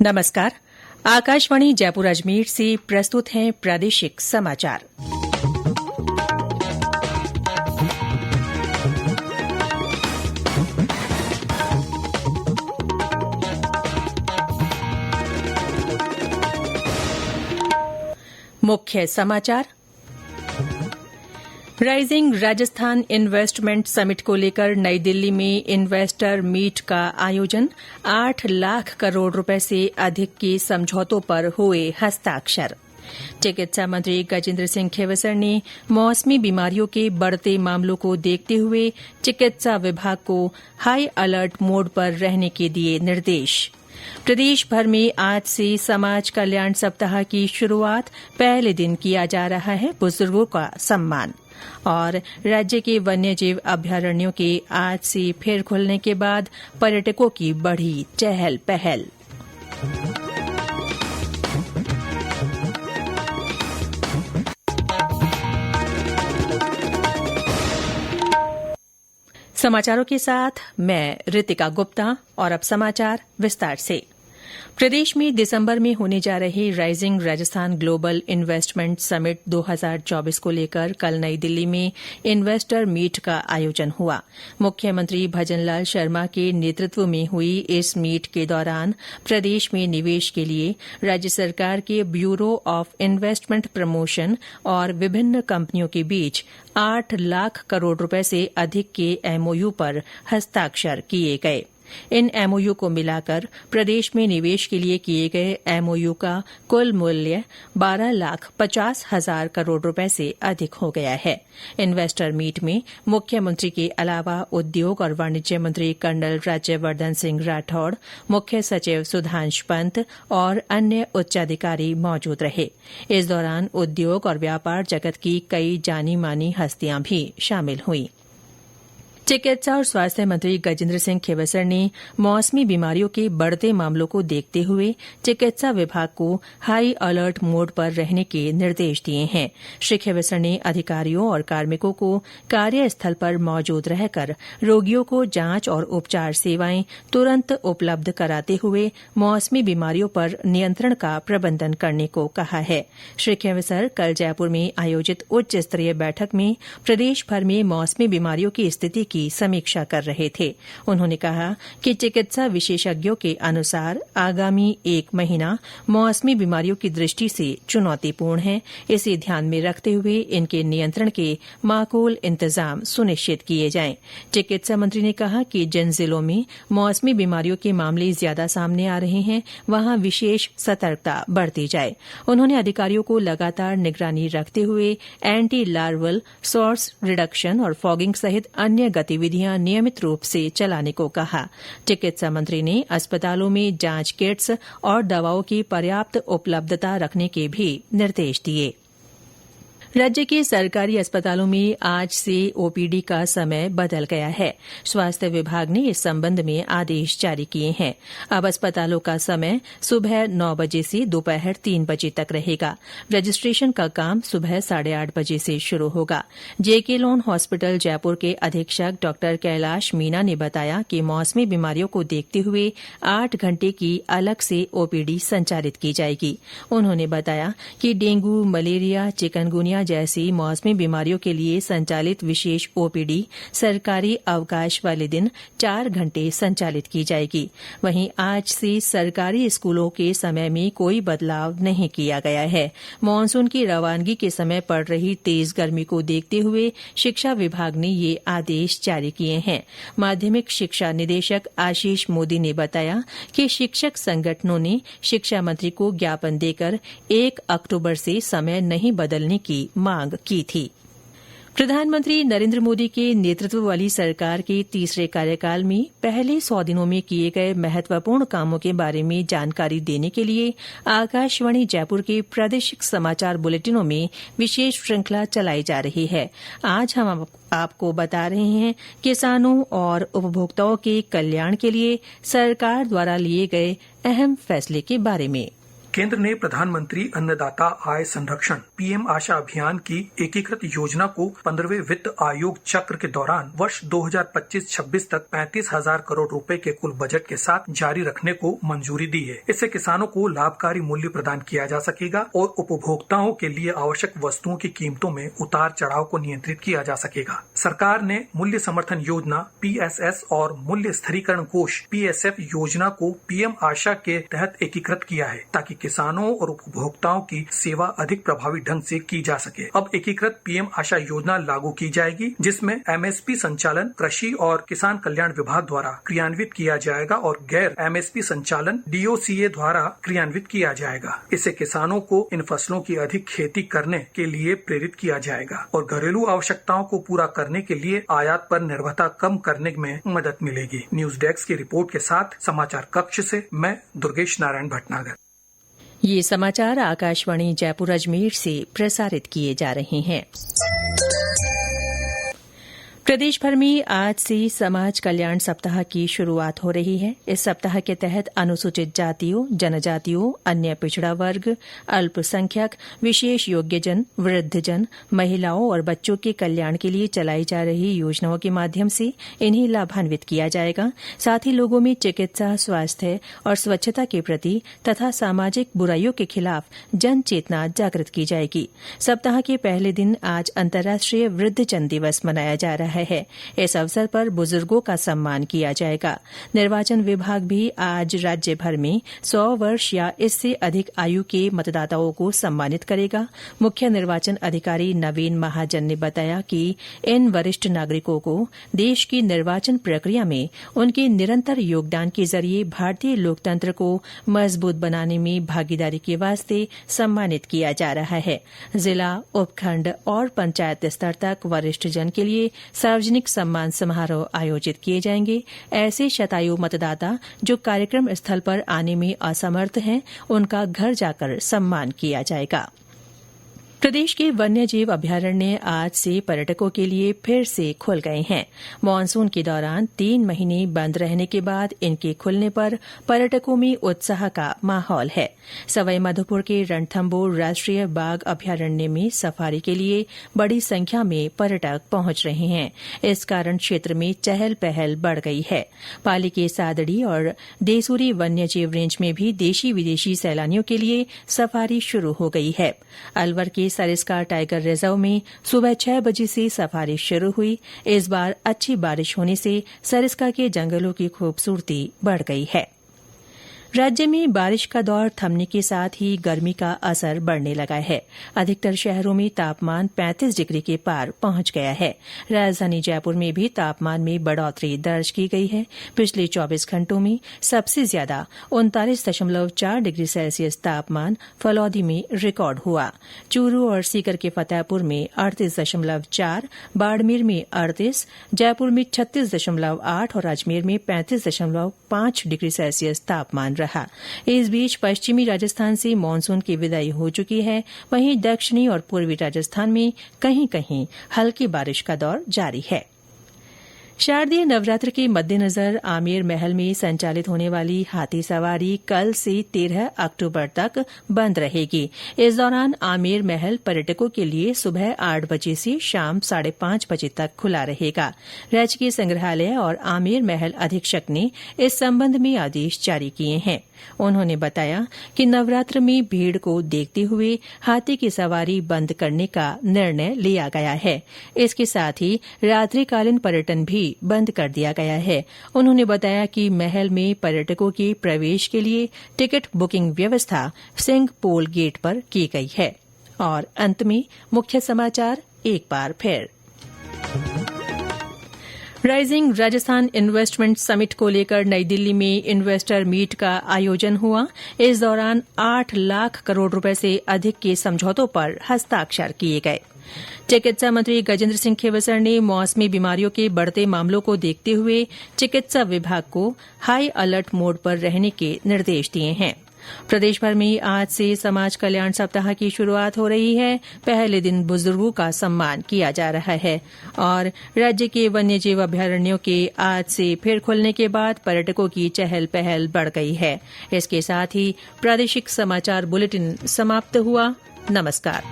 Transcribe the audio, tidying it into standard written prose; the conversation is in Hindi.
नमस्कार। आकाशवाणी जयपुर अजमेर से प्रस्तुत हैं प्रादेशिक समाचार। मुख्य समाचार। राइजिंग राजस्थान इन्वेस्टमेंट समिट को लेकर नई दिल्ली में इन्वेस्टर मीट का आयोजन। 8 लाख करोड़ रुपए से अधिक के समझौतों पर हुए हस्ताक्षर। चिकित्सा मंत्री गजेंद्र सिंह खेवसर ने मौसमी बीमारियों के बढ़ते मामलों को देखते हुए चिकित्सा विभाग को हाई अलर्ट मोड पर रहने के दिए निर्देश। प्रदेश भर में आज से समाज कल्याण सप्ताह की शुरूआत। पहले दिन किया जा रहा है बुजुर्गों का सम्मान। और राज्य के वन्यजीव अभ्यारण्यों के आज से फिर खुलने के बाद पर्यटकों की बढ़ी चहल पहल। समाचारों के साथ मैं रितिका गुप्ता और अब समाचार विस्तार से। प्रदेश में दिसंबर में होने जा रहे rising Rajasthan global investment summit 2024 को लेकर कल नई दिल्ली में इन्वेस्टर मीट का आयोजन हुआ। मुख्यमंत्री भजनलाल शर्मा के नेतृत्व में हुई इस मीट के दौरान प्रदेश में निवेश के लिए राज्य सरकार के ब्यूरो ऑफ इन्वेस्टमेंट प्रमोशन और विभिन्न कंपनियों के बीच 8 लाख करोड़ रुपए से अधिक के एमओयू पर हस्ताक्षर किए गए। इन एमओयू को मिलाकर प्रदेश में निवेश के लिए किए गए एमओयू का कुल मूल्य 12,50,000 करोड़ रुपए से अधिक हो गया है। इन्वेस्टर मीट में मुख्यमंत्री के अलावा उद्योग और वाणिज्य मंत्री कर्नल राज्यवर्धन सिंह राठौड़, मुख्य सचिव सुधांशु पंत और अन्य उच्चाधिकारी मौजूद रहे। इस दौरान उद्योग और व्यापार जगत की कई जानी मानी हस्तियां भी शामिल हुईं। चिकित्सा और स्वास्थ्य मंत्री गजेंद्र सिंह खेवसर ने मौसमी बीमारियों के बढ़ते मामलों को देखते हुए चिकित्सा विभाग को हाई अलर्ट मोड पर रहने के निर्देश दिए हैं। श्री खेवसर ने अधिकारियों और कार्मिकों को कार्यस्थल पर मौजूद रहकर रोगियों को जांच और उपचार सेवाएं तुरंत उपलब्ध कराते हुए मौसमी बीमारियों पर नियंत्रण का प्रबंधन करने को कहा है। श्री खेवसर कल जयपुर में आयोजित उच्च स्तरीय बैठक में प्रदेश भर में मौसमी बीमारियों की स्थिति की समीक्षा कर रहे थे। उन्होंने कहा कि चिकित्सा विशेषज्ञों के अनुसार आगामी 1 महीना मौसमी बीमारियों की दृष्टि से चुनौतीपूर्ण है। इसे ध्यान में रखते हुए इनके नियंत्रण के माकूल इंतजाम सुनिश्चित किए जाएं। चिकित्सा मंत्री ने कहा कि जिन जिलों में मौसमी बीमारियों के मामले ज्यादा सामने आ रहे हैं वहां विशेष सतर्कता बरती जाए। उन्होंने अधिकारियों को लगातार निगरानी रखते हुए एंटी लार्वल, सोर्स रिडक्शन और फॉगिंग सहित अन्य गतिविधियां नियमित रूप से चलाने को कहा। चिकित्सा मंत्री ने अस्पतालों में जांच किट्स और दवाओं की पर्याप्त उपलब्धता रखने के भी निर्देश दिए। राज्य के सरकारी अस्पतालों में आज से ओपीडी का समय बदल गया है। स्वास्थ्य विभाग ने इस संबंध में आदेश जारी किए हैं। अब अस्पतालों का समय सुबह 9 बजे से दोपहर 3 बजे तक रहेगा। रजिस्ट्रेशन का काम सुबह 8:30 बजे से शुरू होगा। जेके लोन हॉस्पिटल जयपुर के अधीक्षक डॉ कैलाश मीना ने बताया कि मौसमी बीमारियों को देखते हुए 8 घंटे की अलग से ओपीडी संचालित की जाएगी। उन्होंने बताया कि डेंगू, मलेरिया, चिकनगुनिया जैसी मौसमी बीमारियों के लिए संचालित विशेष ओपीडी सरकारी अवकाश वाले दिन 4 घंटे संचालित की जाएगी। वहीं आज से सरकारी स्कूलों के समय में कोई बदलाव नहीं किया गया है। मानसून की रवानगी के समय पड़ रही तेज गर्मी को देखते हुए शिक्षा विभाग ने ये आदेश जारी किए हैं। माध्यमिक शिक्षा निदेशक आशीष मोदी ने बताया कि शिक्षक संगठनों ने शिक्षा मंत्री को ज्ञापन देकर 1 अक्टूबर से समय नहीं बदलने की मांग की थी। प्रधानमंत्री नरेंद्र मोदी के नेतृत्व वाली सरकार के तीसरे कार्यकाल में पहले 100 दिनों में किए गए महत्वपूर्ण कामों के बारे में जानकारी देने के लिए आकाशवाणी जयपुर के प्रादेशिक समाचार बुलेटिनों में विशेष श्रृंखला चलाई जा रही है। आज हम आपको बता रहे हैं किसानों और उपभोक्ताओं के कल्याण के लिए सरकार द्वारा लिए गए अहम फैसले के बारे में। केंद्र ने प्रधानमंत्री अन्नदाता आय संरक्षण पीएम आशा अभियान की एकीकृत योजना को 15वें वित्त आयोग चक्र के दौरान वर्ष 2025-26 तक 35,000 करोड़ रुपए के कुल बजट के साथ जारी रखने को मंजूरी दी है। इससे किसानों को लाभकारी मूल्य प्रदान किया जा सकेगा और उपभोक्ताओं के लिए आवश्यक वस्तुओं की कीमतों में उतार चढ़ाव को नियंत्रित किया जा सकेगा। सरकार ने मूल्य समर्थन योजना PSS और मूल्य स्थिरीकरण कोष PSF योजना को पीएम आशा के तहत एकीकृत किया है ताकि किसानों और उपभोक्ताओं की सेवा अधिक प्रभावी ढंग से की जा सके। अब एकीकृत पीएम आशा योजना लागू की जाएगी, जिसमें MSP संचालन कृषि और किसान कल्याण विभाग द्वारा क्रियान्वित किया जाएगा और गैर MSP संचालन DOCA द्वारा क्रियान्वित किया जाएगा। इससे किसानों को इन फसलों की अधिक खेती करने के लिए प्रेरित किया जाएगा और घरेलू आवश्यकताओं को पूरा करने के लिए आयात पर निर्भरता कम करने में मदद मिलेगी। न्यूज डेस्क की रिपोर्ट के साथ समाचार कक्ष से मैं दुर्गेश नारायण भटनागर। ये समाचार आकाशवाणी जयपुर अजमेर से प्रसारित किए जा रहे हैं। प्रदेश भर में आज से समाज कल्याण सप्ताह की शुरूआत हो रही है। इस सप्ताह के तहत अनुसूचित जातियों, जनजातियों, अन्य पिछड़ा वर्ग, अल्पसंख्यक, विशेष योग्यजन, वृद्धजन, महिलाओं और बच्चों के कल्याण के लिए चलाई जा रही योजनाओं के माध्यम से इन्हें लाभान्वित किया जाएगा। साथ ही लोगों में चिकित्सा, स्वास्थ्य और स्वच्छता के प्रति तथा सामाजिक बुराइयों के खिलाफ जन चेतना जागृत की जाएगी। सप्ताह के पहले दिन आज अंतर्राष्ट्रीय वृद्धजन दिवस मनाया जा रहा है। इस अवसर पर बुजुर्गों का सम्मान किया जाएगा। निर्वाचन विभाग भी आज राज्य भर में 100 वर्ष या इससे अधिक आयु के मतदाताओं को सम्मानित करेगा। मुख्य निर्वाचन अधिकारी नवीन महाजन ने बताया कि इन वरिष्ठ नागरिकों को देश की निर्वाचन प्रक्रिया में उनके निरंतर योगदान के जरिए भारतीय लोकतंत्र को मजबूत बनाने में भागीदारी के वास्ते सम्मानित किया जा रहा है। जिला, उपखंड और पंचायत स्तर तक वरिष्ठजन के लिए सार्वजनिक सम्मान समारोह आयोजित किए जाएंगे। ऐसे शतायु मतदाता जो कार्यक्रम स्थल पर आने में असमर्थ हैं, उनका घर जाकर सम्मान किया जाएगा। प्रदेश के वन्यजीव अभ्यारण्य आज से पर्यटकों के लिए फिर से खुल गए हैं। मानसून के दौरान 3 महीने बंद रहने के बाद इनके खुलने पर पर्यटकों में उत्साह का माहौल है। सवाईमाधोपुर के रणथंभौर राष्ट्रीय बाघ अभ्यारण्य में सफारी के लिए बड़ी संख्या में पर्यटक पहुंच रहे हैं। इस कारण क्षेत्र में चहल पहल बढ़ गई है। पाली के सादड़ी और देसूरी वन्यजीव रेंज में भी देशी विदेशी सैलानियों के लिए सफारी शुरू हो गई है। अलवर के सरिस्का टाइगर रिजर्व में सुबह 6 बजे से सफारी शुरू हुई। इस बार अच्छी बारिश होने से सरिस्का के जंगलों की खूबसूरती बढ़ गई है। राज्य में बारिश का दौर थमने के साथ ही गर्मी का असर बढ़ने लगा है। अधिकतर शहरों में तापमान 35 डिग्री के पार पहुंच गया है। राजधानी जयपुर में भी तापमान में बढ़ोतरी दर्ज की गई है। पिछले 24 घंटों में सबसे ज्यादा 39.4 डिग्री सेल्सियस तापमान फलौदी में रिकॉर्ड हुआ। चूरू और सीकर के फतेहपुर में 38.4, बाड़मेर में 38, जयपुर में 36.8 और अजमेर में 35.5 डिग्री सेल्सियस तापमान रहा। इस बीच पश्चिमी राजस्थान से मानसून की विदाई हो चुकी है। वहीं दक्षिणी और पूर्वी राजस्थान में कहीं कहीं हल्की बारिश का दौर जारी है। शारदीय नवरात्र के मद्देनजर आमेर महल में संचालित होने वाली हाथी सवारी कल से 13 अक्टूबर तक बंद रहेगी। इस दौरान आमेर महल पर्यटकों के लिए सुबह 8 बजे से शाम 5:30 बजे तक खुला रहेगा। राजकीय संग्रहालय और आमेर महल अधीक्षक ने इस संबंध में आदेश जारी किए हैं। उन्होंने बताया कि नवरात्र में भीड़ को देखते हुए हाथी की सवारी बंद करने का निर्णय लिया गया है। इसके साथ ही रात्रिकालीन पर्यटन भी बंद कर दिया गया है। उन्होंने बताया कि महल में पर्यटकों के प्रवेश के लिए टिकट बुकिंग व्यवस्था सिंह पोल गेट पर की गई है। और अंत में मुख्य समाचार एक बार फिर। राइजिंग राजस्थान इन्वेस्टमेंट समिट को लेकर नई दिल्ली में इन्वेस्टर मीट का आयोजन हुआ। इस दौरान 8 लाख करोड़ रुपए से अधिक के समझौतों पर हस्ताक्षर किए गए। चिकित्सा मंत्री गजेंद्र सिंह खेवसर ने मौसमी बीमारियों के बढ़ते मामलों को देखते हुए चिकित्सा विभाग को हाई अलर्ट मोड पर रहने के निर्देश दिए हैं। प्रदेश भर में आज से समाज कल्याण सप्ताह की शुरुआत हो रही है। पहले दिन बुजुर्गों का सम्मान किया जा रहा है और राज्य के वन्यजीव अभ्यारण्यों के आज से फिर खुलने के बाद पर्यटकों की चहल पहल बढ़ गई है। इसके साथ ही प्रादेशिक समाचार बुलेटिन समाप्त हुआ। नमस्कार।